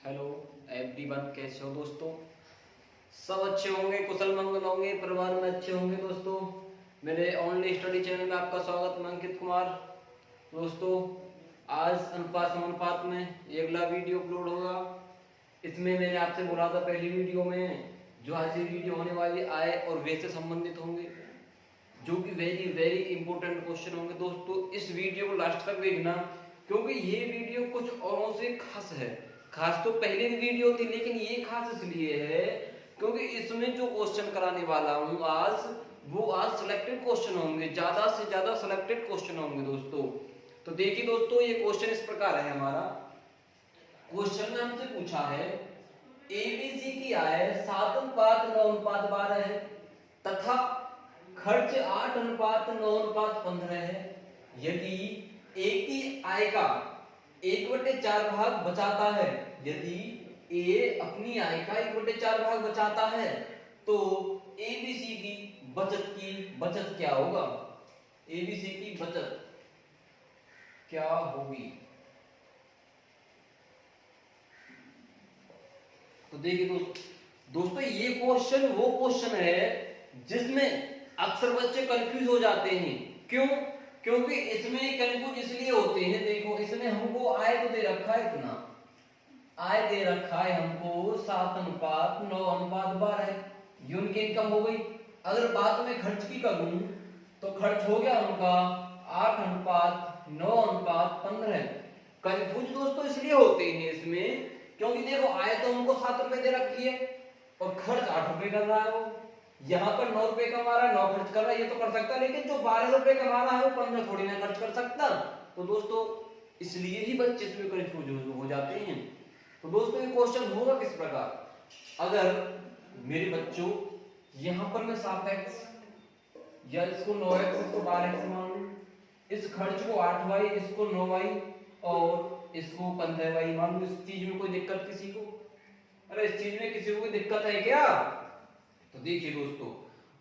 Hello everyone, कैसे हो दोस्तों। सब अच्छे होंगे, कुशल मंगल होंगे, परिवार में अच्छे होंगे दोस्तों। मेरे ऑनलाइन स्टडी चैनल में आपका स्वागत। मैं अंकित कुमार। दोस्तों, आज अनुपात समानुपात में ये अगला वीडियो अपलोड होगा। इसमें मैंने आपसे बोला था पहली वीडियो में, जो आज ये वीडियो होने वाली आय और व्यय से संबंधित होंगे, जो कि वेरी वेरी इंपॉर्टेंट क्वेश्चन होंगे। दोस्तों, इस वीडियो को लास्ट तक देखना, क्योंकि ये वीडियो कुछ औरों से खास है। खास तो पहले भी वीडियो थी, लेकिन ये खास इसलिए है क्योंकि इसमें जो क्वेश्चन कराने वाला हूं आज, वो आज सिलेक्टेड क्वेश्चन होंगे, ज्यादा से ज्यादा सिलेक्टेड क्वेश्चन होंगे दोस्तों। तो देखिए दोस्तों, ये क्वेश्चन इस प्रकार है हमारा। क्वेश्चन में हमसे पूछा है एबीसी की आय 7:9:12 है तथा खर्च 8:9:15 है। यदि ए की आय का 1/4 भाग बचाता है, यदि ए अपनी आय का 1/4 भाग बचाता है, तो एबीसी की बचत क्या होगा। एबीसी की बचत क्या होगी। तो देखिए दोस्तों, ये क्वेश्चन वो क्वेश्चन है जिसमें अक्सर बच्चे कंफ्यूज हो जाते हैं। क्यों? क्योंकि इसमें कंफ्यूज इसलिए होते हैं, देखो इसमें हमको आय तो दे रखा है इतना, आय दे रखा है हमको 7:9:12, ये उनकी इनकम हो गई। अगर बात में खर्च की करूं तो खर्च हो गया उनका 8:9:15। कंफ्यूज दोस्तों इसलिए होते हैं इसमें, क्योंकि देखो आय तो हमको 7 रुपए दे रखी है और खर्च 8 रुपए कर रहा है। वो यहाँ पर 9 रुपए कमा रहा है, 9 खर्च कर रहा है, ये तो कर सकता है, लेकिन जो 12 रुपए कमा रहा है वो 15 थोड़ी ना खर्च कर सकता। तो दोस्तों, इसलिए ही बच्चे इसमें कंफ्यूज हो जाते हैं। तो दोस्तों, ये क्वेश्चन होगा किस प्रकार। अगर मेरे बच्चों यहाँ पर मैं 7x या इसको 9x, इसको 12x मान लूं, इस खर्च को 8y, इसको 9y और इसको 15y मान लूं। इस चीज में कोई दिक्कत किसी को? अरे इस चीज में किसी को कोई दिक्कत है क्या? तो देखिए दोस्तों,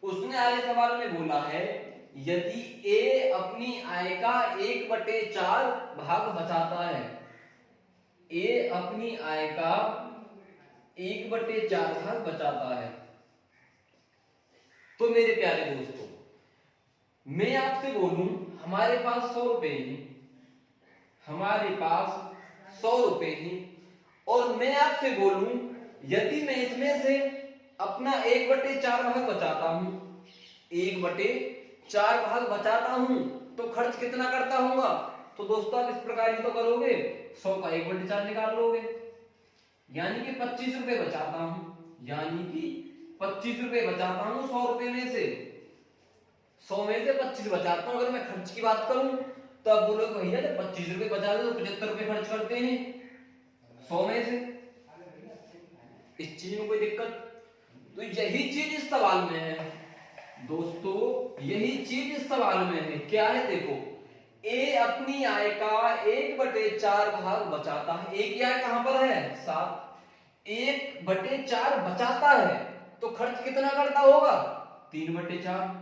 उसने आगे सवाल में बोला है यदि ए अपनी आय का 1/4 भाग बचाता है, ए अपनी आय का 1/4 भाग बचाता है, तो मेरे प्यारे दोस्तों, मैं आपसे बोलूं हमारे पास 100 रुपए हैं, हमारे पास 100 रुपए हैं, और मैं आपसे बोलूं यदि मैं इसमें से अपना 1/4 भाग बचाता हूं, 1/4 भाग बचाता हूं, तो खर्च कितना करता होगा। तो दोस्तों, आप इस प्रकार ही तो करोगे, 100 का 1/4 निकाल लोगे, यानी कि 25 रुपए बचाता हूं, यानी कि 25 रुपए बचाता हूं 100 रुपए में से, 100 में से 25 बचाता हूं। अगर मैं खर्च की बात करूं तो आप बोलोगे भैया जब 25 रुपए बचा दो तो 75 रुपए खर्च करते हैं 100 में से, इस चीज में कोई दिक्कत? तो यही चीज इस सवाल में है दोस्तों, यही चीज इस सवाल में है। क्या है? देखो, ए अपनी आय का 1/4 भाग बचाता है। ए की आय कहां पर है? 7। 1/4 बचाता है तो खर्च कितना करता होगा? 3/4।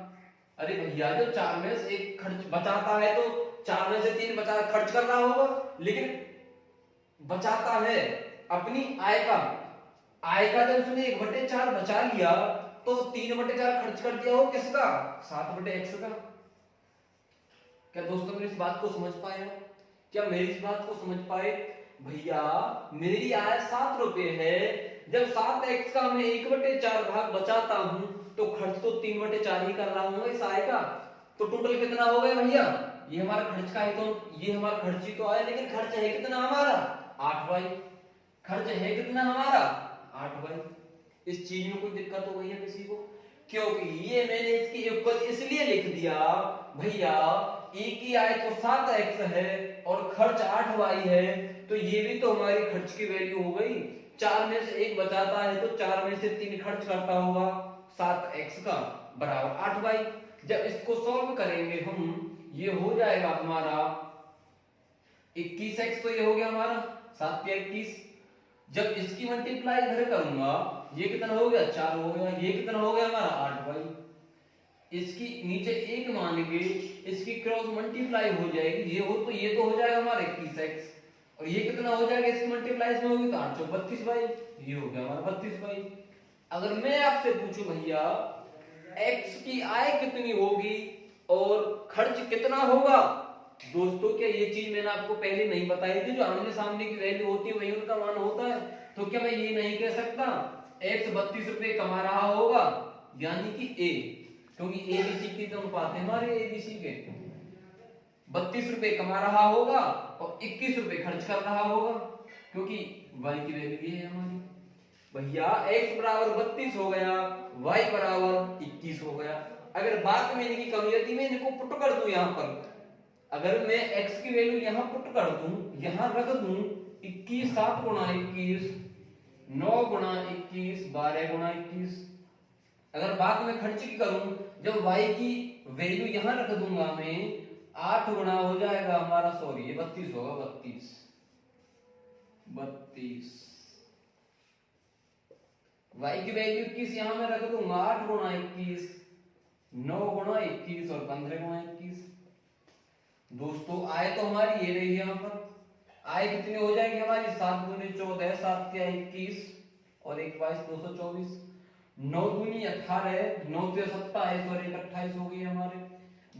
अरे भैया, जो 4 में से 1 खर्च बचाता है तो 4 में से 3 बचा खर्च कर रहा होगा, लेकिन बचाता है अपनी आय का, आय का जब उसने 1/4 बचा लिया तो 3/4 खर्च कर दिया हो किसका? 7/x का। क्या दोस्तों मेरी इस बात को समझ पाए? क्या मेरी इस बात को समझ पाए? भैया, मेरी आय 7 रुपए है, जब 7x का मैं 1/4 भाग बचाता हूं तो खर्च तो 3/4 ही कर रहा हूं इस आय का। तो टोटल कितना हो गया भैया? ये हमारा खर्च का है, तो ये हमारा खर्च ही तो आया, लेकिन खर्च है कितना हमारा? 8y। खर्च है कितना हमारा? 8y। इस चीज में कोई दिक्कत हो गई है किसी को? क्योंकि ये मैंने इसकी उपज इसलिए लिख दिया भैया, ए की आय तो 7x है और खर्च 8y है, तो ये भी तो हमारी खर्च की वैल्यू हो गई। 4 में से 1 बचाता है तो 4 में से 3 खर्च करता होगा, 7x का बराबर 8y। जब इसको सॉल्व करेंगे हम, ये हो जाएगा हमारा 21x, तो ये हो गया हमारा 7 या 21। जब इसकी मल्टीप्लाई इधर करूंगा, ये कितना हो गया? 4 हो गया। ये कितना हो गया हमारा? 8y। इसकी नीचे 1 मान के इसकी क्रॉस मल्टीप्लाई हो जाएगी, ये तो हो जाएगा हमारा 21x। और ये कितना हो जाएगा, इसकी मल्टीप्लाई में होगी तो 8 चौक 32 बाई, ये हो गया हमारा 32 बाई। अगर मैं आपसे पूछूं भैया x की आय कितनी होगी और खर्च कितना होगा, दोस्तों क्या ये चीज मैंने आपको पहले नहीं बताई थी, जो आमने सामने की वैल्यू होती है वही उनका मान होता है। तो क्या मैं ये नहीं कह सकता x 32 रुपए कमा रहा होगा, यानी कि a, क्योंकि ABC के तो अनुपात है हमारे ABC के, 32 रुपए कमा रहा होगा और 21 रुपए खर्च कर रहा होगा, क्योंकि y की वैल्यू ये है हमारी। भैया x बराबर 32 हो गया, y बराबर 21 हो गया। अगर बात में इनकी करूं, यदि मैं इनको पुट कर दूं यहाँ पर, अगर मैं x की वैल्यू यहाँ पुट कर दूं, यहाँ रख दूं 21 7 गुणा 21 9 गुणा 21 12 गुणा 21। अगर बात में खर्च की करूं, जब y की वैल्यू यहाँ रख दूंगा मैं, 8 गुणा हो जाएगा हमारा, सॉरी ये 32 होगा, 32 y की वैल्यू 21 यहां मैं रख दूंगा, 8 गुणा 21 9 गुणा 21 और 15 गुणा 21। दोस्तों आय तो हमारी ये रही है, यहाँ पर आय कितनी हो जाएगी हमारी, 7 दूनी 14 7 क्या 21 और 1 22 224, 9 दूनी 18 9 से 27 और 1 28 हो गई हमारे,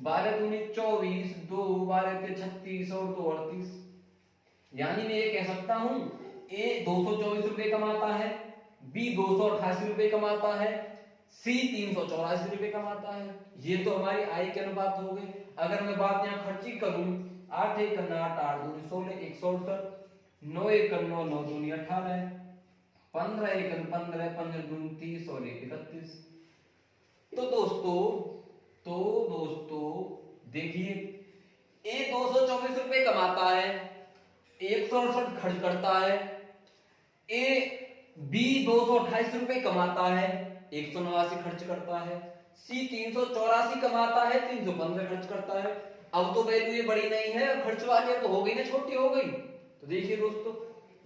12 दूनी 24 2 12 के 36 और 2 38। यानी मैं ये कह सकता हूं A 224 रुपए कमाता है, B 288 रुपए कमाता है, C 384 रुपए कमाता है। ये तो हमारी आय के अनुपात हो गए। अगर मैं बात यहाँ खर्ची करूं, 8 1 8 8 2 16 168 9 1 9 9 2 18 15 1 15 15 2 30 और 1 31। तो दोस्तों देखिए A 224 रुपए कमाता है, 168 खर्च करता है, B 228 रुपए कमाता है, 189 खर्च करता है, C 384 कमाता है, 315 खर्च करता है। अब तो वैल्यू ये बड़ी नहीं है, खर्च वाली तो हो गई ना, छोटी हो गई। तो देखिए दोस्तों,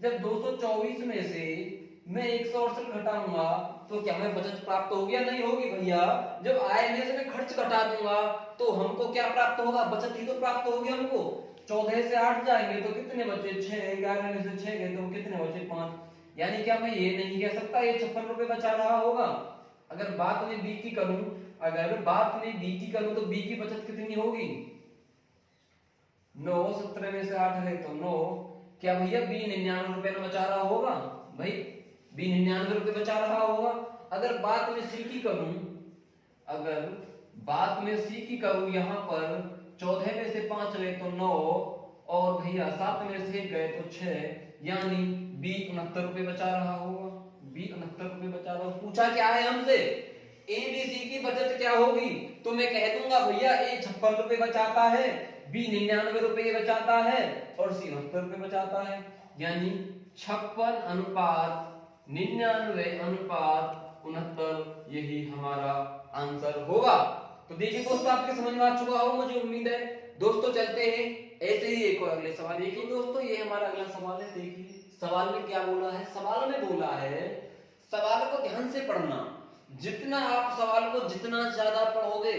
जब 224 में से मैं 168 घटाऊंगा तो क्या हमें बचत प्राप्त होगी या नहीं होगी भैया? जब आय में से मैं खर्च घटा दूंगा तो हमको क्या प्राप्त होगा? बचत ही तो प्राप्त होगी हमको। 14 से 8 जाएंगे तो कितने बचे? 6। 11 में से 6 गए तो कितने बचे? 5। यानी क्या मैं ये नहीं कह सकता ये 56 रुपए बचा रहा होगा? अगर बात में बी की करूं, तो बी की बचत कितनी होगी? 9। 17 में से 8 गए तो 9। क्या भैया बी 99 रुपए में बचा रहा होगा? भाई बी 99 रुपए बचा रहा होगा। अगर बात में सी की करूं, यहां पर 14 में से 5 गए तो 9 और भैया 7 में से 1 गए तो 6, यानी बी 69 रुपए बचा रहा होगा। बी 69 रुपए बचा रहा होगा। पूछा क्या है हमसे? ए बी सी की बचत क्या होगी? तो मैं कह दूंगा भैया ए 56 रुपए बचाता है, बी 99 रुपए बचाता है और सी 69 रुपए बचाता है। यानी 56 अनुपात 99 अनुपात 69, यही हमारा आंसर होगा। तो देखिए दोस्तों, आपके समझ में आ चुका होगा मुझे उम्मीद है। दोस्तों चलते हैं ऐसे ही एक और अगले सवाल। देखिए दोस्तों, ये हमारा अगला सवाल है। देखिए सवाल में क्या बोला है? सवाल में बोला है, सवाल को ध्यान से पढ़ना। जितना आप सवाल को जितना ज्यादा पढ़ोगे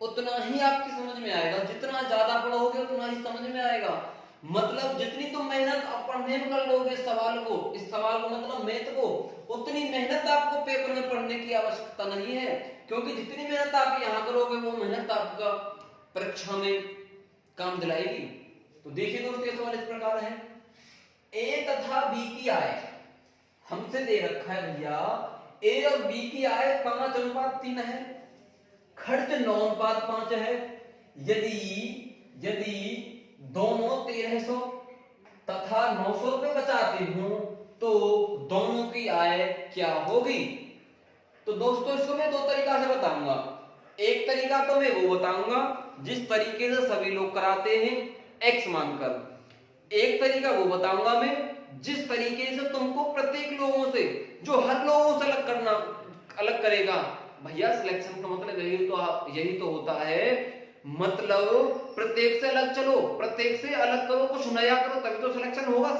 उतना ही आपकी समझ में आएगा, जितना ज्यादा पढ़ोगे उतना ही समझ में आएगा। मतलब जितनी तुम मेहनत पढ़ने में कर लोगे सवाल को, इस सवाल को मतलब मैथ को, उतनी मेहनत आपको पेपर में पढ़ने की आवश्यकता नहीं है, क्योंकि जितनी मेहनत आप यहाँ करोगे वो मेहनत आपका परीक्षा में काम दिलाएगी। तो देखिए दोस्तों, ये सवाल इस प्रकार है, ए तथा बी की आय हमसे दे रखा है भैया। ए और बी की आय 5:3 है, खर्च 9:5 है। यदि दोनों 1300 तथा 900 रुपए बचाते हो तो दोनों की आय क्या होगी? तो दोस्तों इसको मैं 2 तरीका से बताऊंगा। एक तरीका तो मैं वो बताऊंगा जिस तरीके से सभी लोग कराते हैं x मानकर। एक तरीका वो बताऊंगा मैं जिस तरीके से तुमको प्रत्येक लोगों से, जो हर लोगों से अलग करेगा। भैया सिलेक्शन का मतलब यही तो होता है, मतलब प्रत्येक से अलग चलो, प्रत्येक से अलग करो, कुछ नया करो, तभी तो सिलेक्शन होगा।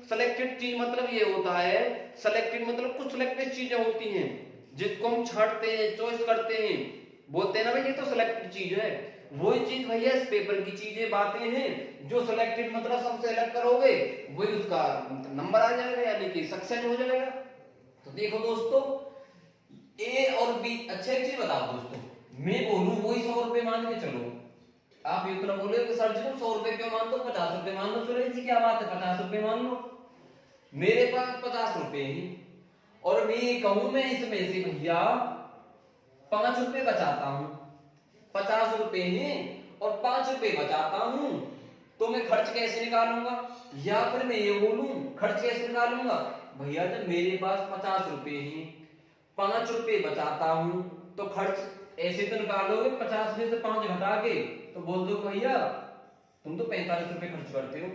सेलेक्टेड चीज मतलब ये होता है, सेलेक्टेड मतलब कुछ सिलेक्टेड चीजें होती हैं जिसको हम छांटते हैं, चॉइस करते हैं, बोलते हैं ना भाई ये तो सिलेक्टेड चीज है। वही चीज भैया इस पेपर की चीजें बातें हैं जो सिलेक्टेड मतलब सबसे अलग करोगे वही उसका नंबर आ जाएगा यानी कि सक्सेस हो जाएगा। तो देखो दोस्तों ए और बी। अच्छा एक चीज बताओ दोस्तों, मैं बोलूं वही 100 रुपए मान के चलो, आप ये तो बोले कि सर जी 100 रुपए क्यों मान दो, 50 रुपए मान लो, चलो ऐसी क्या बात है 50 रुपए मान लो। मेरे पास 50 रुपए ही और मैं ये कहूं मैं इसमें से भैया 5 रुपए बचाता हूं, 50 रुपए हैं और 5 रुपए बचाता हूं, तो मैं खर्च कैसे निकालूंगा? या फिर मैं ये बोलूं खर्च कैसे निकालूंगा? भैया जब मेरे पास 50 रुपए हैं 5 रुपए बचाता हूं तो खर्च ऐसे तो निकालोगे 50 में से 5 घटा के, तो बोल दो भैया तुम तो 45 रुपए खर्च करते हो।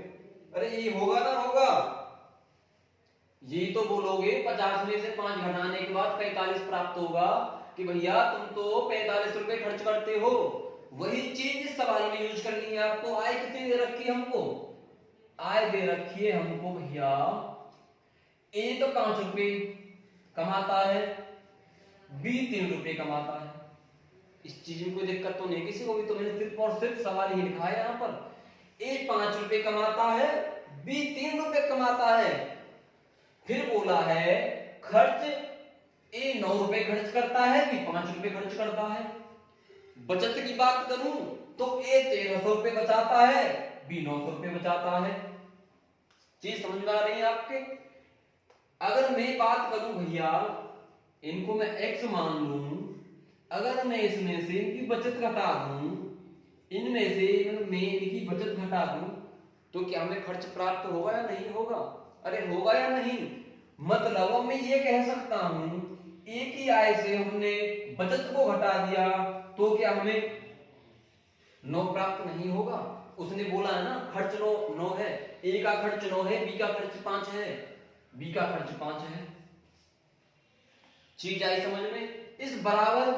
अरे ये होगा ना होगा, ये तो बोलोगे 50 में से 5 घटाने के बाद 45 प्राप्त होगा कि भैया तुम तो 45 रुपए खर्च करते हो। वही चीज इस सवाल में यूज करनी है आपको। आय कितनी दे रखी है हमको? आय दे रखी है हमको भैया ए तो 5 रुपए कमाता है, बी 3 रुपए कमाता है। इस चीज में कोई दिक्कत तो नहीं किसी को भी, तो मैंने सिर्फ और सिर्फ सवाल ही लिखा है यहाँ पर। ए 5 रुपए कमाता है, बी 3 रुपए कमाता है। फिर बोला है खर्च ए 9 रुपए खर्च करता है, बी 5 रुपए खर्च करता है। बचत की बात करूं तो ए 1300 रुपए बचाता है, बी 900 रुपए बचाता है। चीज समझ में आ रही है आपके? अगर मैं बात करूं भैया इनको मैं x मान लूं, अगर मैं इसमें से इनकी बचत घटा दूं, इनमें से मैं इनकी बचत घटा दूं, तो क्या हमें खर्च प्राप्त होगा या नहीं होगा? अरे होगा या नहीं? मतलब मैं ये कह सकता हूं एक ही आय से हमने बचत को घटा दिया तो क्या हमें 9 प्राप्त नहीं होगा? उसने बोला है ना खर्च 9 है, ए का खर्च 9 है, बी का खर्च 5 है, बी का खर्च 5 है। चीज आई समझ में? इस बराबर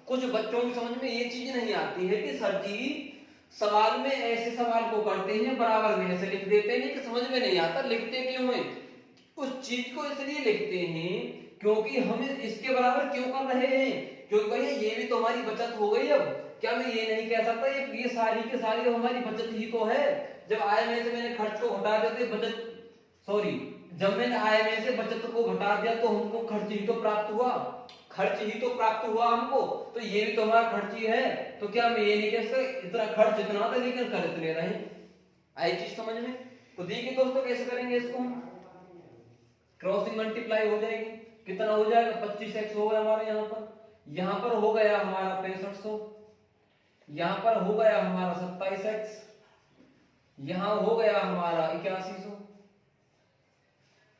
कुछ बच्चों की समझ में ये चीज नहीं आती है कि सर जी सवाल में ऐसे सवाल को करते हैं बराबर में ऐसे लिख देते हैं कि समझ में नहीं आता। लिखते क्यों है? उस चीज को इसलिए लिखते हैं क्योंकि हम इसके बराबर क्यों कर रहे हैं, क्योंकि भैया ये भी तो हमारी बचत हो गई। अब क्या मैं ये नहीं कह सकता ये सारी की सारी हमारी बचत ही तो है? जब आय में से मैंने खर्च को घटा देते बचत सॉरी जब मैंने आय में से बचत को घटा दिया तो हमको खर्च ही तो प्राप्त हुआ, खर्च ही तो प्राप्त हुआ हमको, तो ये भी तो हमारा खर्च ही है। तो क्या मैं ये नहीं कह सकता इतना खर्च इतना था लेकिन कर इतने रहे? आई चीज समझ में? तो देखिए दोस्तों कैसे करेंगे इसको हम। क्रॉसिंग मल्टीप्लाई हो जाएगी, कितना हो जाएगा 25x हो गया हमारे यहाँ पर हो गया हमारा 6500, यहाँ पर हो गया हमारा 27x, यहाँ हो गया हमारा 8100।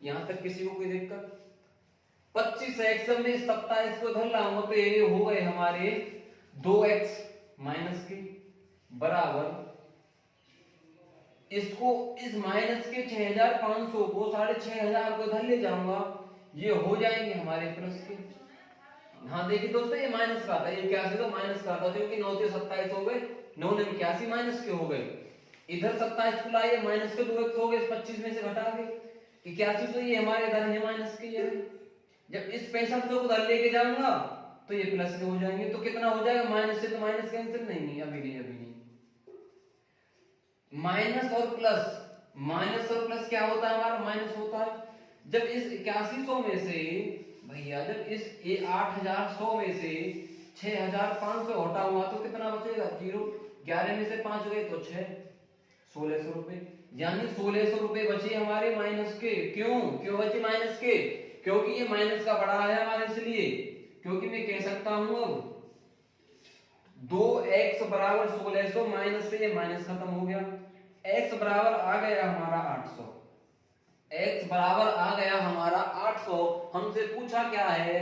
यहां तक किसी को कोई दिक्कत? 25x में 27 को धर लाऊंगा तो ये हो गए हमारे 2x माइनस के बराबर इसको इस माइनस के 6500 को 6500 को धर ले जाऊंगा, ये हो जाएंगे हमारे प्लस के। हाँ देखिए दोस्तों ये माइनस का था, ये 81 तो माइनस का था क्योंकि 9 से 27 हो गए, 9 ने 81 माइनस के हो गए। इधर 27 को लाइए माइनस के 2x हो गए, 25 में से घटा के 81 तो ये हमारे इधर है माइनस के। ये जब इस 6500 को उधर लेके जाऊंगा तो ये प्लस के हो जाएंगे। तो कितना हो जाएगा? माइनस से तो माइनस कैंसिल नहीं, अभी नहीं। माइनस और प्लस क्या होता है हमारा? माइनस होता है। जब इस 8100 में से भैया जब इस 8100 में से 6500 हटाऊंगा तो कितना बचेगा? 0। 11 में से 5 गए तो 6, 1600 रुपए, यानी 1600 रुपए बचे हमारे माइनस के। क्यों बचे माइनस के? क्योंकि ये माइनस का बड़ा है हमारे, इसलिए क्योंकि मैं कह सकता हूं अब 2x बराबर 1600 माइनस से ये माइनस खत्म हो गया, x बराबर आ गया हमारा 800, x बराबर आ गया हमारा 800। हमसे पूछा क्या है?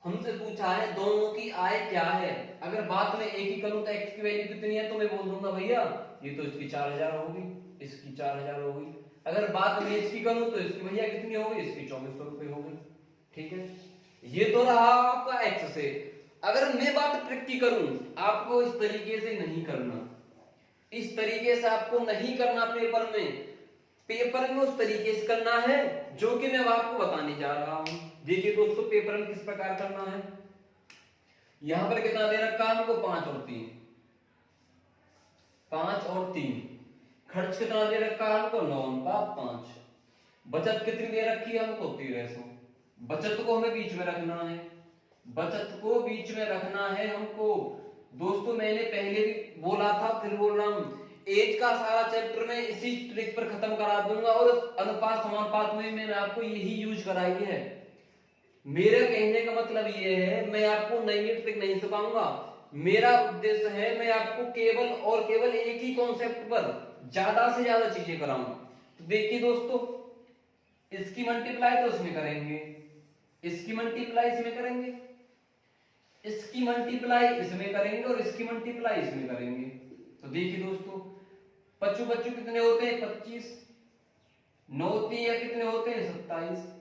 हमसे पूछा है दोनों की आय क्या है। अगर बात में एक ही करूं तो x की वैल्यू कितनी है तो मैं बोल दूंगा भैया ये तो इसकी 4000 होगी, इसकी 4000 होगी। अगर बात में इसकी करूं तो इसकी भैया कितनी होगी? इसकी 2400 रुपए होगी। ठीक है, ये तो रहा आपका x से। अगर मैं बात ट्रिक की करूं, आपको इस तरीके से नहीं करना, इस तरीके से आपको नहीं करना पेपर में उस तरीके से करना है जो कि मैं आपको बताने जा रहा हूं। देखिए दोस्तों पेपर में किस प्रकार करना है। यहां पर कितना दे रखा है हमको? 5 और 3, 5 और 3। खर्च कितना दे रखा है हमको 9:5। बचत कितनी दे रखी है हमको 1300। बचत को हमें बीच में रखना है, बचत को बीच में रखना है हमको। दोस्तों मैंने पहले भी बोला था, फिर बोल रहा हूं, एज का सारा चैप्टर में इसी ट्रिक पर खत्म करा दूंगा और अनुपात समानुपात में मैंने आपको यही यूज कराई है। मेरे कहने का मतलब ये है, मैं आपको नई ट्रिक नहीं सिखाऊंगा। मेरा उद्देश्य है मैं आपको केवल और केवल एक ही कॉन्सेप्ट पर ज्यादा से ज्यादा चीजें कराऊं। तो देखिए दोस्तों, इसकी मल्टीप्लाई तो इसमें करेंगे, इसकी मल्टीप्लाई इसमें करेंगे, इसकी मल्टीप्लाई इसमें करेंगे और इसकी मल्टीप्लाई इसमें करेंगे। तो देखिए दोस्तों, पच्चू पच्चू कितने होते हैं 25, 9 3 कितने होते हैं 27।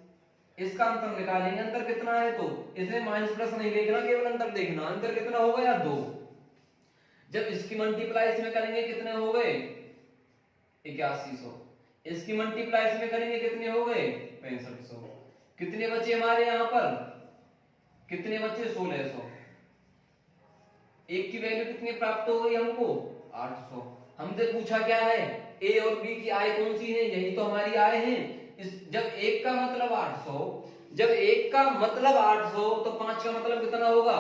इसका अंतर निकालेंगे, अंतर कितना है तो इसमें माइनस प्लस नहीं देखना, केवल अंतर देखना। अंतर कितना हो गया 2। जब इसकी मल्टीप्लाई इसमें करेंगे कितने हो गए 8100। इसकी मल्टीप्लाई इसमें करेंगे कितने हो गए 6500। कितने बचे हमारे यहां पर, कितने बचे 1600। एक की वैल्यू कितनी प्राप्त हो गई हमको 800। हमसे पूछा क्या है, ए और बी की आय कौन सी है, यही तो हमारी आय है। जब एक का मतलब 800, जब एक का मतलब 800 तो 5 का मतलब कितना होगा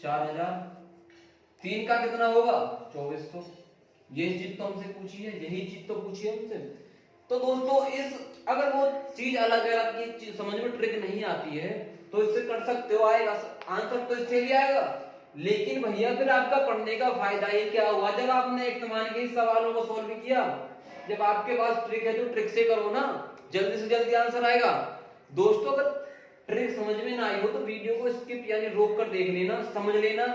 4000, 3 का कितना होगा 2400। ये चीज तो हमसे पूछी है, यही चीज तो पूछी है हमसे। तो दोस्तों इस अगर वो चीज अलग अलग की समझ में ट्रिक नहीं आती है तो इससे कर सकते हो, आएगा आंसर तो इससे भी आएगा। लेकिन भैया फिर आपका पढ़ने का फायदा ये क्या हुआ, जब आपने एक मान के सवालों को सोल्व किया, जब आपके पास ट्रिक है तो ट्रिक से करो ना, जल्दी से जल्दी आंसर आएगा। दोस्तों अगर ट्रिक समझ में ना आई हो तो वीडियो को स्किप यानी रोक कर देख लेना, समझ लेना,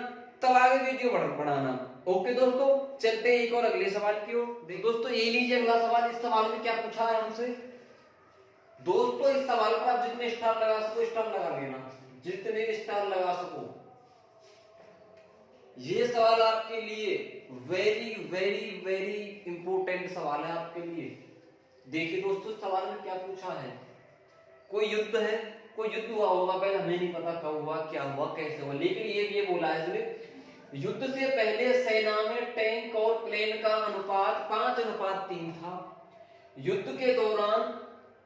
तब आगे वीडियो बढ़ाना। ओके दोस्तों, चलते हैं एक और अगले सवाल की ओर। दोस्तों ये लीजिए अगला सवाल। इस सवाल में क्या पूछा है हमसे दोस्तों, इस सवाल पर आप जितने स्टार लगा सको स्टार लगा लेना, जितने स्टार लगा सको। ये सवाल आपके लिए वेरी वेरी वेरी इंपॉर्टेंट सवाल है आपके लिए। देखिए दोस्तों सवाल में क्या पूछा है, कोई युद्ध है, कोई युद्ध हुआ होगा पहले, हमें नहीं पता कब हुआ, क्या हुआ, कैसे हुआ, लेकिन ये बोला है इसने, युद्ध से पहले सेना में टैंक और प्लेन का अनुपात 5:3 था। युद्ध के दौरान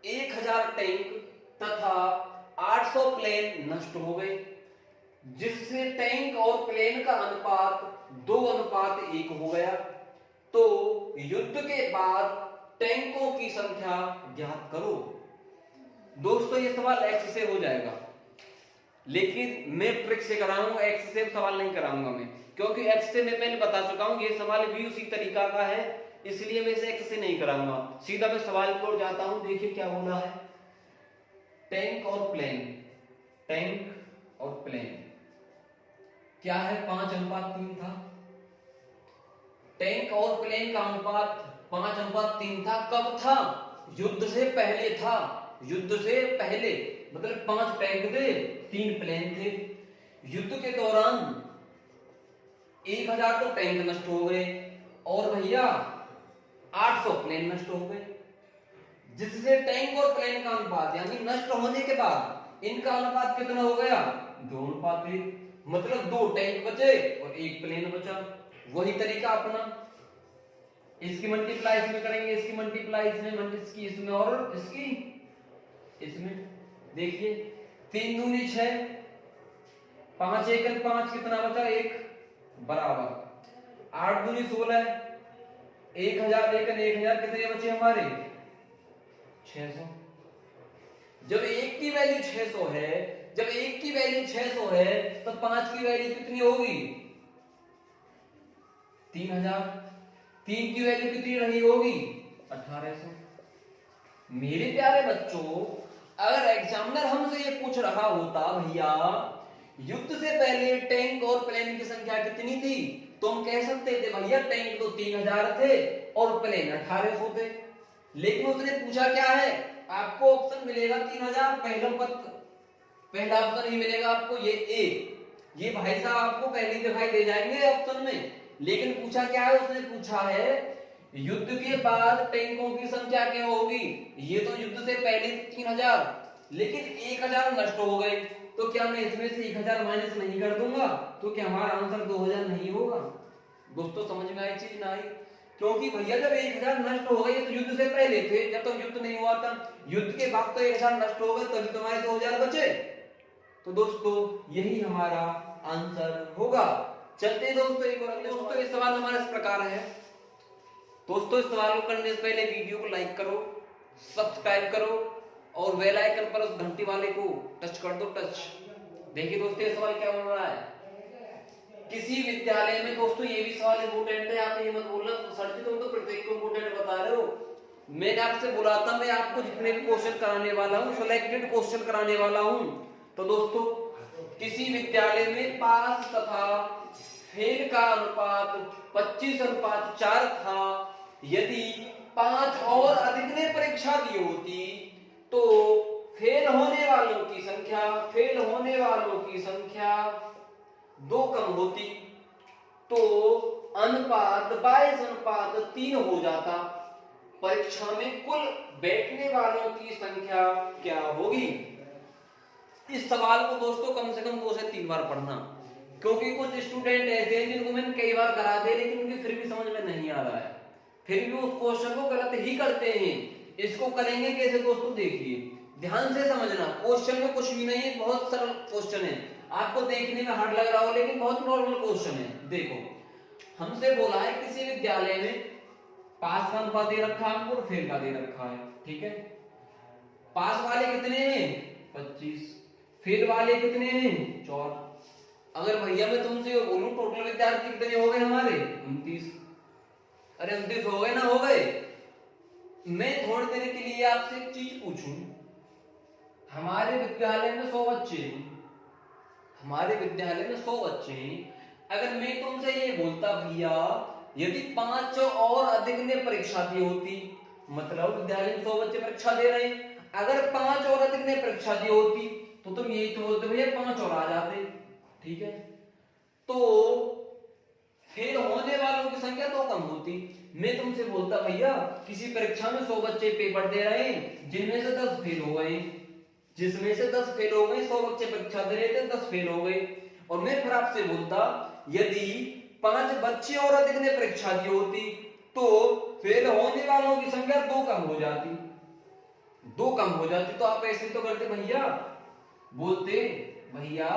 1000 टैंक तथा 800 प्लेन नष्ट हो गए, जिससे टैंक और प्लेन का अनुपात 2:1 हो गया। तो युद्ध के बाद टैंकों की संख्या ज्ञात करो। दोस्तों ये सवाल एक्स से हो जाएगा, लेकिन मैं ट्रिक से कराऊंगा, एक्स से सवाल नहीं कराऊंगा मैं, क्योंकि एक्स से मैं पहले बता चुका हूं ये सवाल भी उसी तरीका का है, इसलिए मैं इसे एक्स से नहीं कराऊंगा। सीधा मैं सवाल की ओर जाता हूं। देखिए क्या बोला है, टैंक और प्लेन, टैंक और प्लेन क्या है 5:3 था। टैंक और प्लेन का अनुपात 5:3 था। कब था, युद्ध से पहले था। युद्ध से पहले मतलब 5 टैंक थे 3 प्लेन थे। युद्ध के दौरान 1000 तो टैंक नष्ट हो गए और भैया 800 प्लेन नष्ट हो गए, जिससे टैंक और प्लेन का अनुपात यानी नष्ट होने के बाद इनका अनुपात कितना हो गया 2:1, मतलब 2 टैंक बचे और 1 प्लेन बचा। वही तरीका अपना, इसकी मल्टीप्लाई इसमें करेंगे, इसकी मल्टीप्लाई इसमें, इसकी इसमें और इसकी इसमें। देखिए 3 दूनी 6, 5 1 5 कितना बचा 1 बराबर 8 दूनी 16, 1000 1 1000 कितने बचे हमारे 600। जब 1 की वैल्यू 600 है, जब 1 की वैल्यू 600 है तो 5 की वैल्यू कितनी होगी 3000, 3 की वैल्यू कितनी रही होगी 1800। मेरे प्यारे बच्चों, अगर एग्जामिनर हमसे ये पूछ रहा होता भैया युद्ध से पहले टैंक और प्लेन की संख्या कितनी थी, तो हम कह सकते थे भैया टैंक तो 3000 थे और प्लेन 1800 थे। लेकिन उसने पूछा क्या है, आपको ऑप्शन मिलेगा 3000, पहला ऑप्शन ही मिलेगा आपको ये ए, ये भाई साहब आपको पहले दिखाई दे जाएंगे ऑप्शन में। लेकिन पूछा क्या है, उसने पूछा है युद्ध के बाद टैंकों की संख्या क्या होगी। ये तो युद्ध से पहले 3000, लेकिन 1000 नष्ट हो गए, तो क्या मैं इसमें से 1000 माइनस नहीं कर दूंगा, तो क्या हमारा आंसर 2000 नहीं होगा। दोस्तों समझ में आई चीज ना आई? क्योंकि भैया जब 1000 नष्ट हो गए तो युद्ध से पहले थे, जब तक युद्ध नहीं हुआ था। युद्ध के बाद तो 1000 नष्ट हो गए, तभी तुम्हारे 2000 बचे। तो दोस्तों यही हमारा आंसर होगा। चलते हैं दोस्तों एक और। दोस्तों ये सवाल हमारा इस प्रकार है। दोस्तों इस सवाल को करने से पहले वीडियो को लाइक करो, सब्सक्राइब करो और बेल आइकन पर उस घंटी वाले को टच कर दो, टच। देखिए दोस्तों ये सवाल क्या बन रहा है। किसी विद्यालय में, दोस्तों ये भी सवाल इंपोर्टेंट है, आप ये मत बोलना सर जी तुम तो प्रत्येक को इंपोर्टेंट बता रहे हो। मैंने आपसे बोला था मैं आपको जितने भी क्वेश्चन कराने वाला हूँ सिलेक्टेड क्वेश्चन कराने वाला हूँ। तो दोस्तों किसी विद्यालय में पास तथा फेल का अनुपात 25:4 था। यदि 5 और अधिक ने परीक्षा दी होती तो फेल होने वालों की संख्या 2 कम होती, तो अनुपात 22:3 हो जाता। परीक्षा में कुल बैठने वालों की संख्या क्या होगी? इस सवाल को दोस्तों कम से कम 2 से 3 बार पढ़ना, क्योंकि कुछ स्टूडेंट ऐसे हैं जिनको मैंने कई बार करा दिया लेकिन उनकी फिर भी समझ में नहीं आ रहा है, फिर भी उस क्वेश्चन को गलत ही करते हैं। इसको करेंगे कैसे दोस्तों? देखिए ध्यान से समझना, क्वेश्चन में कुछ भी नहीं है, बहुत सरल क्वेश्चन है। आपको देखने में हार्ड लग रहा हो लेकिन बहुत नॉर्मल क्वेश्चन है। देखो हमसे बोला है किसी विद्यालय में पास का अनुपात दे रखा है हमको, फेल का दे रखा है, ठीक है। पास वाले कितने हैं? 25। फेल वाले कितने हैं? 4। अगर भैया मैं तुमसे बोलूं टोटल विद्यार्थी कितने हो गए हमारे? 29। अरे 29 हो गए ना? हो गए। मैं थोड़ी देर के लिए आपसे एक चीज पूछूं, हमारे विद्यालय में 100 बच्चे हैं, अगर मैं तुमसे ये बोलता भैया यदि 5 और अधिक ने परीक्षा दी होती, मतलब विद्यालय में 100 बच्चे परीक्षा दे रहे हैं, अगर 5 और अधिक ने परीक्षा दी होती तो तुम यही तो बोलते भैया 5 और आ जाते, ठीक है। तो फेल होने वालों की संख्या 2 कम होती। मैं तुमसे बोलता भैया किसी परीक्षा में 100 बच्चे पेपर दे रहे हैं, जिनमें से 10 फेल हो गए, 100 बच्चे परीक्षा दे रहे थे, 10 फेल हो गए। और मैं फिर आपसे बोलता यदि 5 बच्चे और अधिक ने परीक्षा दी होती तो फेल होने वालों की संख्या 2 कम हो जाती, तो आप ऐसे तो करते भैया, बोलते भैया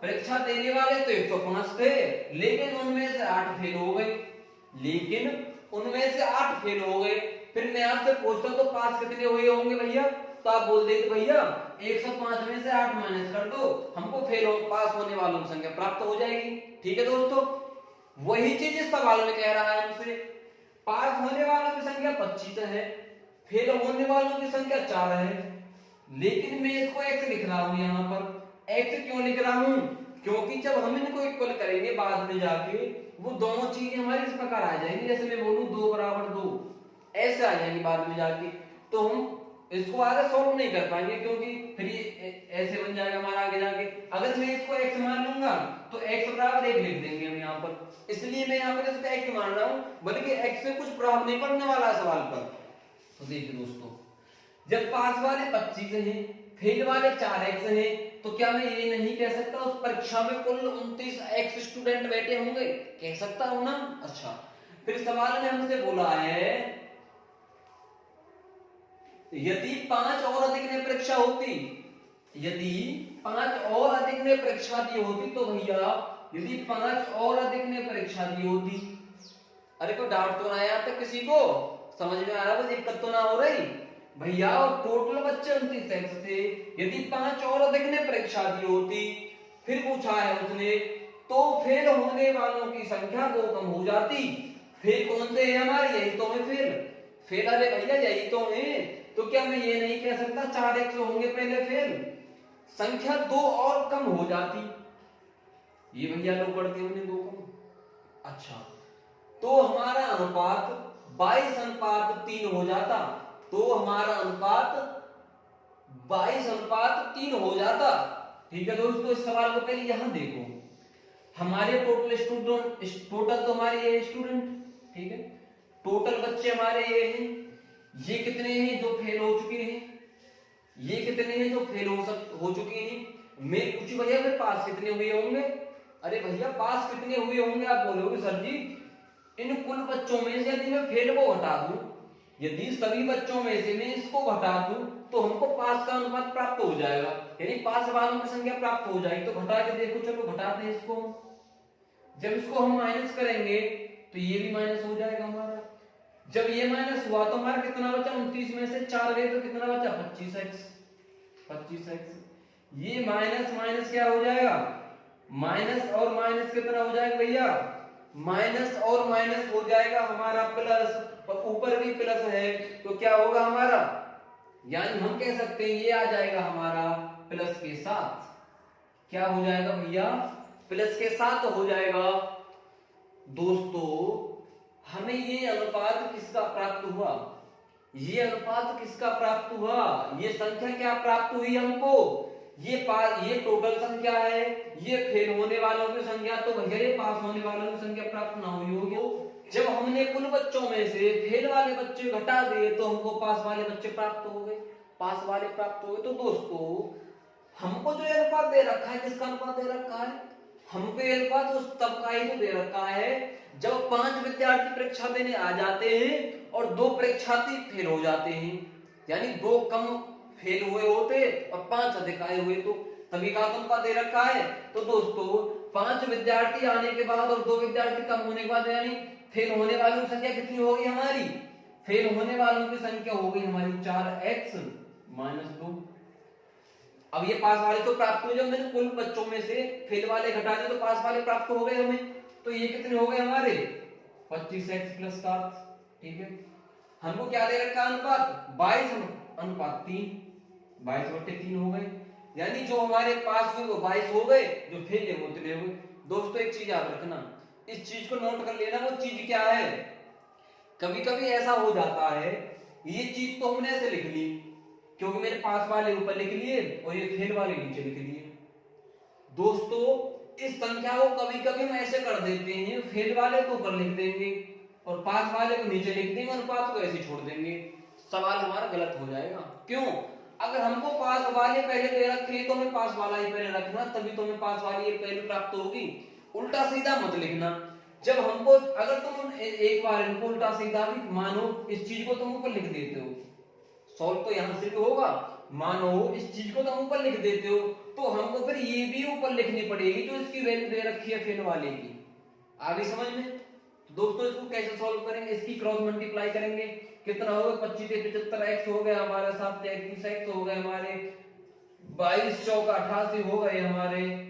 परीक्षा देने वाले तो 105 थे लेकिन उनमें से 8 फेल हो गए। फिर मैं आपसे पूछता तो पास कितने हुए होंगे भैया? तो आप बोल देते भैया 105 में से 8 माइनस कर दो, हमको पास होने वालों की संख्या प्राप्त हो जाएगी, ठीक है दोस्तों। वही चीज इस सवाल में कह रहा है हमसे, पास होने वालों की संख्या 25 है, फेल होने वालों की संख्या 4 है, लेकिन मैं इसको x लिख रहा हूं। यहाँ पर x क्यों लिख रहा हूं? क्योंकि जब हम इनको इक्वल करेंगे बाद में जाके वो दोनों चीजें हमारी इस प्रकार आ जाएंगी, जैसे मैं बोलूं 2 बराबर 2 ऐसे आ जाएंगी बाद में जाके, तो हम इसको आगे सॉल्व नहीं कर पाएंगे क्योंकि फिर ये ऐसे बन जाएगा हमारा आगे जाके। अगर मैं इसको x मान लूंगा तो x बराबर 1 लिख देंगे हम यहाँ पर, इसलिए मैं यहाँ पर इसको x मान रहा हूँ, बल्कि x से कुछ प्रभाव नहीं पड़ने वाला सवाल पर। तो देखिए दोस्तों जब पास वाले 25 हैं, फेल वाले 4x हैं, तो क्या मैं ये नहीं कह सकता उस परीक्षा में कुल 29x स्टूडेंट बैठे होंगे? कह सकता हूं ना। अच्छा फिर सवाल ने हमसे बोला है यदि 5 और अधिक ने परीक्षा होती, यदि 5 और अधिक ने परीक्षा दी होती, तो भैया यदि 5 और अधिक ने परीक्षा दी होती, अरे कोई डाउट तो ना आया था किसी को? समझ में आ रहा है? दिक्कत तो ना हो रही भैया? और टोटल बच्चे 29x थे, यदि 5 और अधिक ने परीक्षा दी होती, फिर पूछा है उसने, तो फेल होने वालों की संख्या 2 कम हो जाती। फेल कौन से है हमारे? यही तो है फेल। अरे भैया यही तो है, तो क्या मैं ये नहीं कह सकता 4x होंगे पहले फेल, संख्या 2 और कम हो जाती। ये भैया लोग पढ़ते होंगे 2 कम। अच्छा तो हमारा अनुपात 22:3 हो जाता, तो हमारा अनुपात 22:3 हो जाता, ठीक है दोस्तों। इस सवाल को पहले यहां देखो, हमारे टोटल तो हमारे ये स्टूडेंट, ठीक है, टोटल बच्चे हमारे ये हैं, ये कितने हैं जो फेल हो चुके हैं, ये कितने हैं जो फेल हो चुके हैं। मैं पूछू भैया फिर पास कितने हुए होंगे? अरे भैया पास कितने हुए होंगे? आप बोलोगे सर जी इन कुल बच्चों में से यदि मैं फेल को घटा दूं, यदि सभी बच्चों में से मैं इसको घटा दूं तो हमको पास का अनुपात प्राप्त हो जाएगा, यानी पास वालों की संख्या प्राप्त हो जाएगी। तो घटा के देखो, चलो घटाते हैं इसको। जब इसको हम माइनस करेंगे तो ये भी माइनस हो जाएगा हमारा। जब ये माइनस हुआ तो हमारा कितना बचा, 29 में से 4 गए तो कितना बचा, 25x। ये माइनस माइनस क्या हो जाएगा, माइनस और माइनस कितना हो जाएगा भैया, माइनस और माइनस हो जाएगा हमारा प्लस, और ऊपर भी प्लस है तो क्या होगा हमारा, यानी हम कह सकते हैं ये आ जाएगा हमारा प्लस के साथ। क्या हो जाएगा भैया, प्लस के साथ हो जाएगा। दोस्तों हमें ये अनुपात किसका प्राप्त हुआ, ये अनुपात किसका प्राप्त हुआ, ये संख्या क्या प्राप्त हुई हमको, ये टोटल संख्या है, ये फेल होने वालों की संख्या, तो भैया ये पास होने वालों की संख्या प्राप्त ना हुई होगी। जब हमने कुल बच्चों में से फेल वाले बच्चे घटा दिए तो हमको पास वाले बच्चे प्राप्त हो गए, पास वाले प्राप्त हो गए। तो दोस्तों हमको जो अनुपात दे रखा है, किसका अनुपात दे रखा है, हमको ये अनुपात उस तब का ही तो दे रखा है जब 5 विद्यार्थी परीक्षा देने आ जाते हैं और 2 परीक्षार्थी फेल हो जाते हैं, यानी 2 कम फेल हुए होते और 5 अधिक आए हुए, तो तभी का अनुपात दे रखा है। तो दोस्तों 5 विद्यार्थी आने के बाद और 2 विद्यार्थी कम होने के बाद, यानी फेल होने वालों की संख्या कितनी होगी हमारी, फेल होने वालों की संख्या हो गई हमारी 4x - 2। अब ये पास वाले तो प्राप्त हुए, जब मैंने कुल बच्चों में से फेल वाले घटा दिए तो पास वाले प्राप्त हो गए हमें। तो ये कितने हो गए हमारे 25x + 7। ठीक है, हमको क्या दे रखा अनुपात 22:3, 22/3 हो गए, यानी जो हमारे पास हुए वो 22 हो गए, जो फेल है वो 3 हो गए। दोस्तों एक चीज याद रखना, इस चीज को नोट कर लेना, वो चीज क्या है, कभी कभी ऐसा हो जाता है ये चीज तो हमने ऐसे लिख ली क्योंकि मेरे पास वाले ऊपर लिख लिए और ये फेल वाले नीचे लिख लिए। दोस्तों इस संख्या को कभी कभी हम ऐसे कर देते हैं, फेल वाले को ऊपर लिख देंगे और पास वाले को नीचे लिख देंगे और पास को ऐसे छोड़ देंगे, सवाल हमारा गलत हो जाएगा। क्यों, अगर हमको पास वाले पहले दे रखे तो हमें पास वाला ही पहले रखना, तभी तो हमें पास वाली पहले प्राप्त होगी। उल्टा सीधा मत लिखना। जब हमको अगर तुम एक बार इनको उल्टा सीधा भी मानो, इस चीज को तुम ऊपर लिख देते हो, सॉल्व तो यहां से भी होगा, मानो इस चीज को तुम ऊपर लिख देते हो तो हमको फिर ये भी ऊपर लिखनी पड़ेगी जो इसकी वैल्यू दे रखी है फेल वाले की। आगे समझ में। तो दोस्तों इसको कैसे सॉल्व करेंगे, इसकी क्रॉस मल्टीप्लाई करेंगे, कितना होगा 25 से 75x हो गया हमारा, 7 से 31x हो गए हमारे, 22 चौका 88 हो गए हमारे,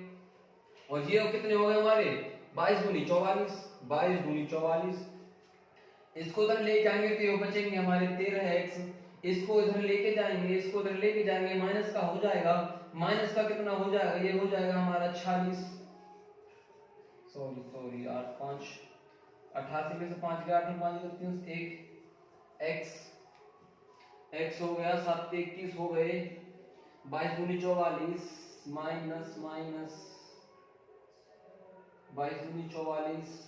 और ये कितने हो गए हमारे 22 दूनी 44, 22 दूनी 44। इसको उधर ले जाएंगे तो ये बचेंगे हमारे 13x, इसको इधर लेके जाएंगे, इसको इधर लेके जाएंगे, माइनस का हो जाएगा, माइनस का कितना हो जाएगा, ये हो जाएगा हमारा 46, सॉरी 8 5, 88 में से 5 गया, 8 में 5 गया 3 1 x हो गया, 7 से 21 हो गए, 22 दूनी 44 माइनस 22 दूनी 44,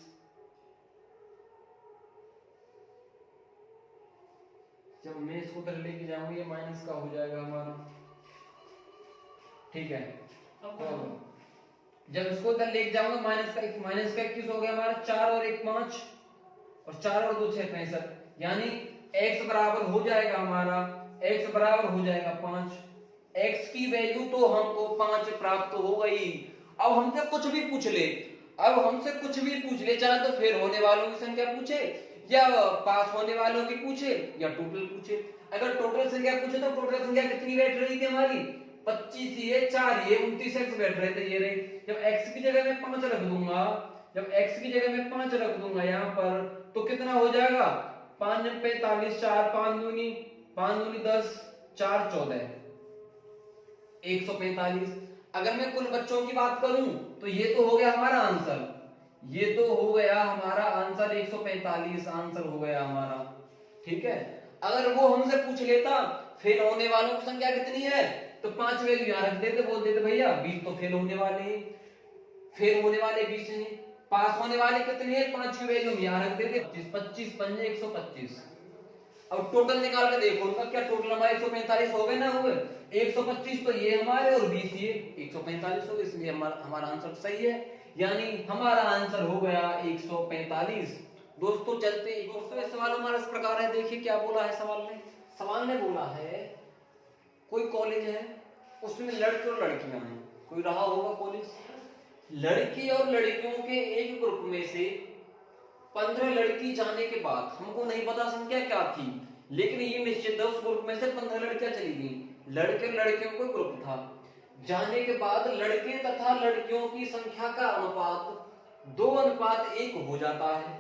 जब मैं इसको उधर लेके जाऊंगा ये माइनस का हो जाएगा हमारा। ठीक है, जब इसको उधर लेके जाऊंगा माइनस का 21 हो गया हमारा, 4 और 1 5 और 4 और 2 6 65, यानी x बराबर हो जाएगा हमारा, x बराबर हो जाएगा 5। x की वैल्यू तो हमको 5 प्राप्त हो गई। अब हमसे कुछ भी पूछ ले, चाहे तो फेल होने वालों की संख्या पूछे या पास होने वालों की पूछे या टोटल पूछे। अगर टोटल संख्या पूछे तो टोटल संख्या कितनी बैठ रही थी हमारी 25, ये 4, ये 29x बैठ रहे थे, ये रही। जब x की जगह मैं 5 रख दूंगा, यहाँ पर तो कितना हो जाएगा 5 45, 4 5 दूनी 10, 4 14, 145। अगर मैं कुल बच्चों की बात करूं तो ये तो हो गया हमारा आंसर, 145 आंसर हो गया हमारा। ठीक है, अगर वो हमसे पूछ लेता फेल होने वालों की संख्या कितनी है तो 5 वैल्यू यहां रख देते, बोल देते भैया 20 तो फेल होने वाले हैं, 20 हैं, पास होने वाले कितने हैं 5 की वैल्यू यहां रख देते, 25 पंजे 125। अब टोटल निकाल के देखो उनका क्या टोटल हमारे 145 हो गए ना, हुए 125 तो ये हमारे और 20 ये 145 हो गए, इसलिए हमारा आंसर सही है, यानी हमारा आंसर हो गया 145। दोस्तों चलते हैं दोस्तों, ये सवाल हमारा इस प्रकार है। देखिए क्या बोला है सवाल ने बोला है कोई कॉलेज है, उसमें लड़के और लड़कियां हैं। कोई रहा होगा कॉलेज, लड़के और लड़कियों के एक ग्रुप में से 15 लड़की जाने के बाद, हमको नहीं पता संख्या क्या थी, लेकिन ये निश्चित है उस ग्रुप में से 15 लड़कियां चली गई। लड़के और लड़कियों को ग्रुप था, जाने के बाद लड़के तथा लड़कियों की संख्या का अनुपात 2:1 हो जाता है।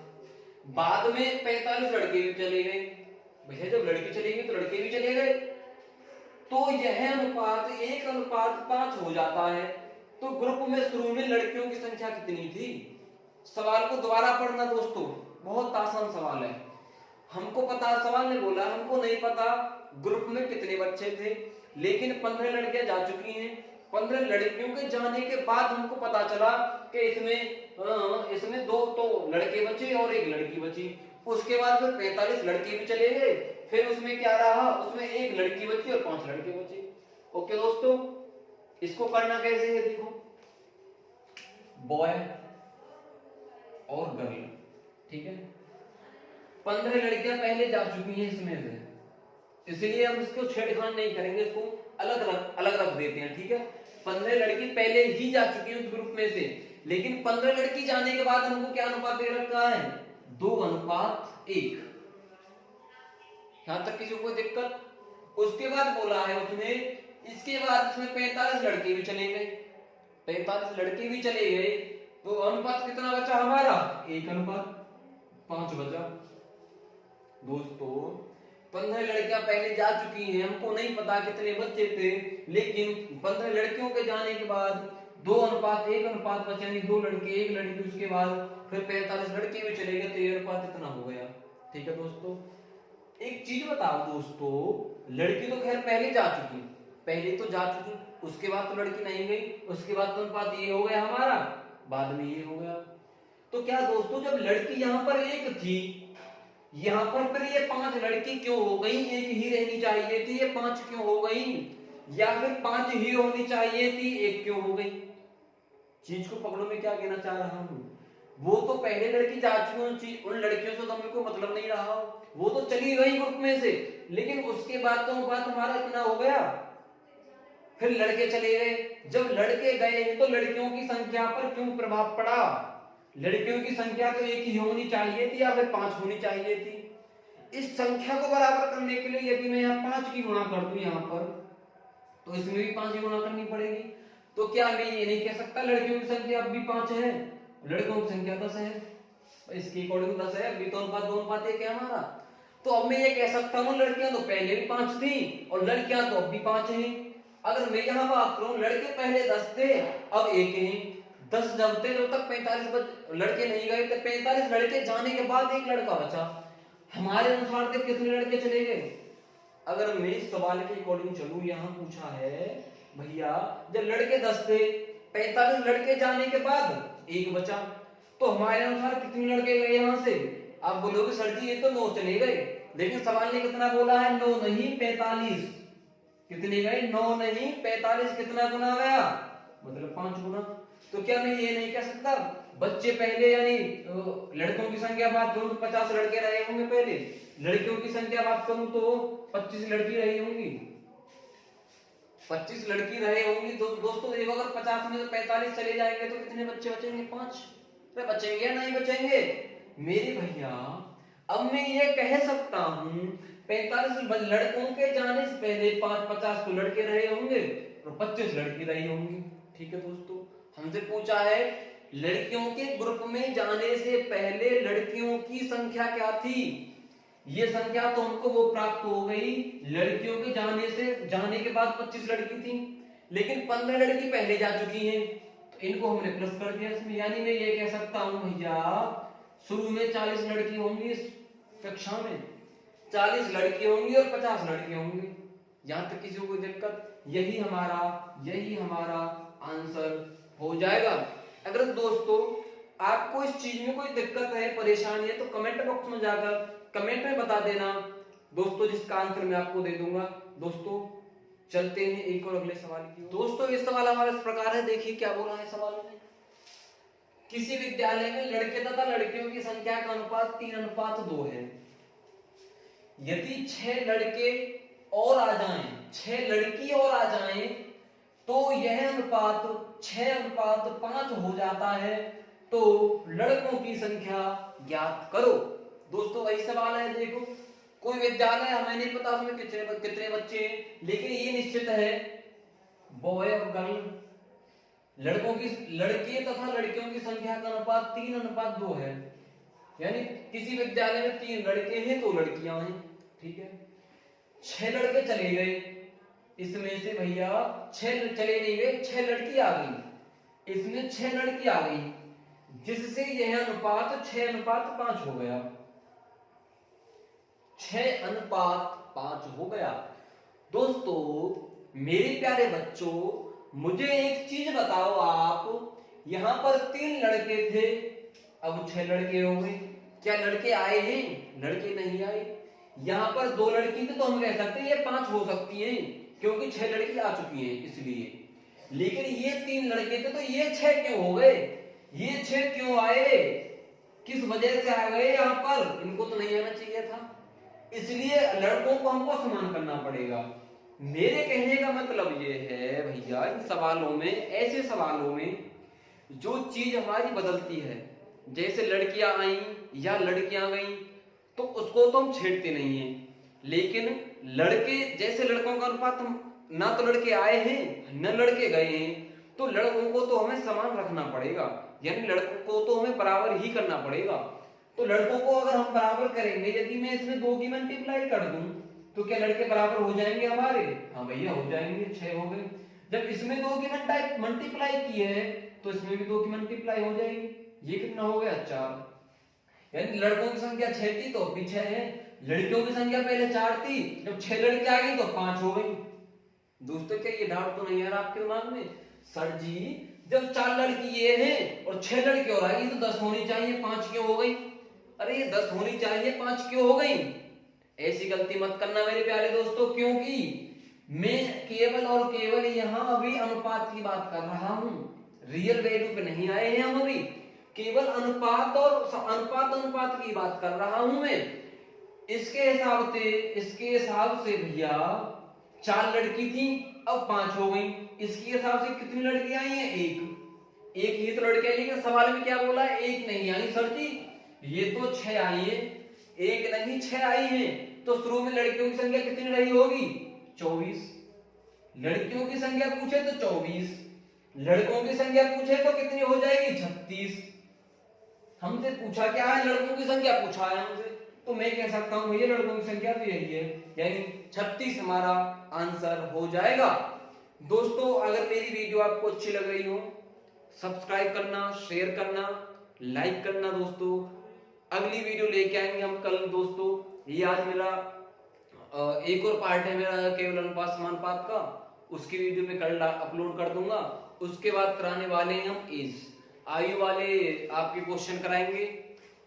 बाद में 45 लड़के भी चले गए। भैया जब लड़के चले गए तो लड़के भी चले गए, तो यह अनुपात 1:5 हो जाता है। तो ग्रुप में शुरू में लड़कियों की संख्या कितनी थी? सवाल को दोबारा पढ़ना दोस्तों, बहुत आसान सवाल है। हमको पता, सवाल ने बोला हमको नहीं पता ग्रुप में कितने बच्चे थे, लेकिन 15 लड़कियां जा चुकी हैं। 15 लड़कियों के जाने के बाद हमको पता चला कि इसमें 2 तो लड़के बचे और 1 लड़की बची। उसके बाद फिर 45 लड़के भी चले गए, फिर उसमें क्या रहा, उसमें 1 लड़की बची और 5 लड़के बचे। ओके दोस्तों, इसको करना कैसे है देखो, बॉय और गर्ल, ठीक है। 15 लड़कियां पहले जा चुकी हैं इसमें से, इसलिए हम इसको छेड़खानी नहीं करेंगे, इसको अलग रख देते हैं, ठीक है। 15 लड़की पहले ही जा चुकी है उस ग्रुप में से, लेकिन 15 लड़की जाने के बाद हमको क्या अनुपात दे रखा है? 2:1। यहां तक किसी को कोई दिक्कत? उसके बाद बोला है उसने, इसके बाद इसमें 45 लड़के भी चले गए। 45 लड़के भी चले गए तो अनुपात कितना बचा हमारा? 1:5 बचा। दोस्तों 15 लड़कियां पहले जा चुकी हैं, हमको नहीं पता कितने बच्चे थे, लेकिन 15 लड़कियों के जाने के बाद 2:1 बचे, यानी 2 लड़के 1 लड़की, उसके बाद फिर 45 लड़के भी चले गए, तो ये अनुपात इतना हो गया। ठीक है दोस्तों, एक चीज बताओ दोस्तों, लड़की तो खैर पहले जा चुकी, पहले तो जा चुकी, उसके बाद तो लड़की नहीं गई, उसके बाद तो अनुपात ये हो गया हमारा, बाद में ये हो गया। तो क्या दोस्तों, जब लड़की यहाँ पर 1 थी, यहाँ पर फिर ये 5 लड़की क्यों हो गई? 1 ही रहनी चाहिए थी, ये 5 क्यों हो गई? या फिर 5 ही होनी चाहिए थी, 1 क्यों हो गई? चीज को पकड़ो, मैं क्या कहना चाह रहा हूँ। वो तो पहले लड़की जा चुकी, उन लड़कियों से तो हमें कोई मतलब नहीं रहा, वो तो चली गई ग्रुप में से, लेकिन उसके बाद तो बात हमारा इतना हो गया, फिर लड़के चले गए। जब लड़के गए तो लड़कियों की संख्या पर क्यों प्रभाव पड़ा? लड़कियों की संख्या तो 1 ही होनी चाहिए थी या फिर 5 होनी चाहिए थी। इस संख्या को बराबर करने के लिए यदि मैं यहाँ 5 की गुणा कर दूं यहाँ पर, तो इसमें भी 5 की गुणा करनी पड़ेगी। तो क्या मैं ये नहीं कह सकता लड़कियों की संख्या अब भी 5 है, लड़कों की संख्या 10 है? इसके अकॉर्डिंग 10 है, अभी तो अनुपात 2:1 है हमारा। तो अब मैं ये कह सकता हूँ लड़कियां तो पहले भी 5 थी और लड़कियां तो अब भी 5 हैं। अगर मैं यहाँ बात करूं, लड़के पहले 10 थे अब 1 हैं। 10 जब थे जब तक 45 लड़के नहीं गए, तो 45 लड़के जाने के बाद 1 लड़का बचा। हमारे अनुसार से कितने लड़के चले गए? अगर मैं इस सवाल के अकॉर्डिंग चलूं, यहाँ पूछा है भैया जब लड़के 10 थे, 45 लड़के जाने के बाद 1 बचा, तो हमारे अनुसार कितने लड़के गए यहाँ से? आप बोलोगे सर जी ये तो 9 चले गए, लेकिन सवाल ने कितना बोला है? 9 नहीं 45। कितने गए? 9 नहीं 45। कितना गुना गया? मतलब 5 गुना। तो क्या मैं ये नहीं कह सकता बच्चे पहले, यानी लड़कों की संख्या बात करूं तो 50 लड़के रहे होंगे पहले, लड़कियों की संख्या बात करूं तो 25 लड़की रही होंगी, 25 लड़की रहे होंगी। दोस्तों देखो, अगर 50 में से 45 चले जाएंगे तो कितने बच्चे बचेंगे? 5 बचेंगे या नहीं बचेंगे मेरे भैया? अब मैं ये कह सकता हूं 45 लड़कों के जाने से पहले 50 तो लड़के रहे होंगे और 25 लड़की रही होंगी। ठीक है दोस्तों, हमसे पूछा है लड़कियों के ग्रुप में जाने से पहले लड़कियों की संख्या क्या थी? ये संख्या तो हमको वो प्राप्त हो गई लड़कियों के जाने के बाद 25 लड़की थी, लेकिन 15 लड़की पहले जा चुकी हैं, तो इनको हमने प्लस कर दिया इसमें। यानी मैं ये कह सकता हूं भैया शुरू में 40 लड़की होंगी इस कक्षा में, 40 लड़की होंगी और 50 लड़के होंगे। यहां तक किसी को कोई दिक्कत? यही हमारा आंसर हो जाएगा। अगर दोस्तों आपको इस चीज में कोई दिक्कत है, परेशानी है, तो कमेंट बॉक्स में जाकर कमेंट में बता देना दोस्तों, जिसका आंसर मैं आपको दे दूंगा। दोस्तों चलते हैं एक और अगले सवाल की। दोस्तों ये सवाल हमारा इस प्रकार है, देखिए क्या बोला है सवाल में। किसी विद्यालय में लड़के तथा लड़कियों की संख्या का अनुपात 3:2 है। यदि 6 लड़के और आ जाएं, 6 लड़की और आ जाएं, तो यह अनुपात 6:5 हो जाता है। तो लड़कों की संख्या ज्ञात करो। दोस्तों वही सवाल है, देखो कोई विद्यालय हमें नहीं पता उसमें कितने बच्चे हैं, लेकिन ये निश्चित है बॉय और गर्ल, लड़के तथा लड़कियों की संख्या का अनुपात 3:2 है। यानी किसी विद्यालय में 3 लड़के हैं 2 लड़कियां हैं, ठीक है। 6 लड़के चले गए, इसमें से भैया 6 चले नहीं गए, 6 लड़की आ गई, इसमें 6 लड़की आ गई, जिससे यह अनुपात 6:5 हो गया। 6:5 हो गया। दोस्तों मेरे प्यारे बच्चों, मुझे एक चीज बताओ, आप यहां पर 3 लड़के थे, अब 6 लड़के हो गए। क्या लड़के आए हैं? लड़के नहीं आए। यहां पर 2 लड़की थी तो हम कह सकते हैं ये 5 हो सकती हैं, क्योंकि 6 लड़की आ चुकी हैं इसलिए। लेकिन ये 3 लड़के थे तो ये 6 क्यों हो गए? ये 6 क्यों आए? किस वजह से आ गए यहाँ पर? इनको तो नहीं आना चाहिए था, इसलिए लड़कों को हमको समान करना पड़ेगा। मेरे कहने का मतलब ये है भैया, इन सवालों में, ऐसे सवालों में जो चीज हमारी बदलती है, जैसे लड़कियां आई या लड़कियां गई, तो उसको तो हम छेड़ते नहीं हैं। लेकिन लड़के, जैसे लड़कों का अनुपात ना तो लड़के आए हैं न लड़के गए हैं, तो लड़कों को तो हमें समान रखना पड़ेगा, यानी लड़कों को तो हमें बराबर ही करना पड़ेगा। तो लड़कों को अगर हम बराबर करेंगे, यदि मैं इसमें 2 की मल्टीप्लाई कर दूं तो क्या लड़के बराबर हो जाएंगे हमारे? हाँ भैया हो जाएंगे, 6 हो गए। जब इसमें 2 की मल्टीप्लाई की है तो इसमें भी 2 की मल्टीप्लाई हो जाएगी। ये कितना हो गया? 4। यानी लड़कों की संख्या 6 थी तो अभी 6 है, लड़कियों की संख्या पहले 4 थी, जब 6 लड़की आ गई तो 5 हो गई। दोस्तों क्या ये डाउट तो नहीं आ रहा आपके दिमाग में? सर जी जब 4 लड़की ये हैं और 6 लड़की और आई तो 10 होनी चाहिए, 5 क्यों हो गई? अरे ये 10 होनी चाहिए, 5 क्यों हो गई? ऐसी गलती मत करना मेरे प्यारे दोस्तों, क्योंकि मैं केवल और केवल यहाँ अभी अनुपात की बात कर रहा हूँ, रियल वैल्यू पे नहीं आए हैं हम अभी, केवल अनुपात और अनुपात की बात कर रहा हूं मैं। इसके हिसाब से भैया 4 लड़की थी, अब 5 हो गई। इसके हिसाब से कितनी लड़की आई हैं? एक ही तो लड़की आई, लेकिन सवाल में क्या बोला है? 1 नहीं आई। सर जी ये तो 6 आई है, 1 नहीं 6 आई है, तो शुरू में लड़कियों की संख्या कितनी रही होगी? 24। लड़कियों की संख्या पूछे तो 24, लड़कों की संख्या पूछे तो कितनी हो जाएगी? 36। हमसे पूछा क्या है? लड़कों की संख्या पूछा है हमसे, तो मैं कह सकता हूं भैया लड़कों की संख्या तो यही है, यानी 36 हमारा आंसर हो जाएगा। दोस्तों अगर मेरी वीडियो आपको अच्छी लग रही हो, सब्सक्राइब करना, शेयर करना, लाइक करना। दोस्तों अगली वीडियो लेके आएंगे हम कल। दोस्तों ये आज मेरा एक और पार्ट है मेरा केवल अनुपात समानुपात का, उसकी वीडियो में कल अपलोड कर दूंगा। उसके बाद कराने वाले हैं हम एज, आयु वाले आपके क्वेश्चन कराएंगे।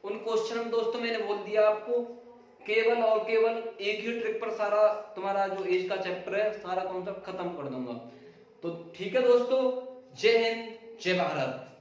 उन क्वेश्चन में दोस्तों मैंने बोल दिया आपको, केवल और केवल एक ही ट्रिक पर सारा तुम्हारा जो एज का चैप्टर है सारा कॉन्सेप्ट खत्म कर दूंगा। तो ठीक है दोस्तों, जय हिंद, जय भारत।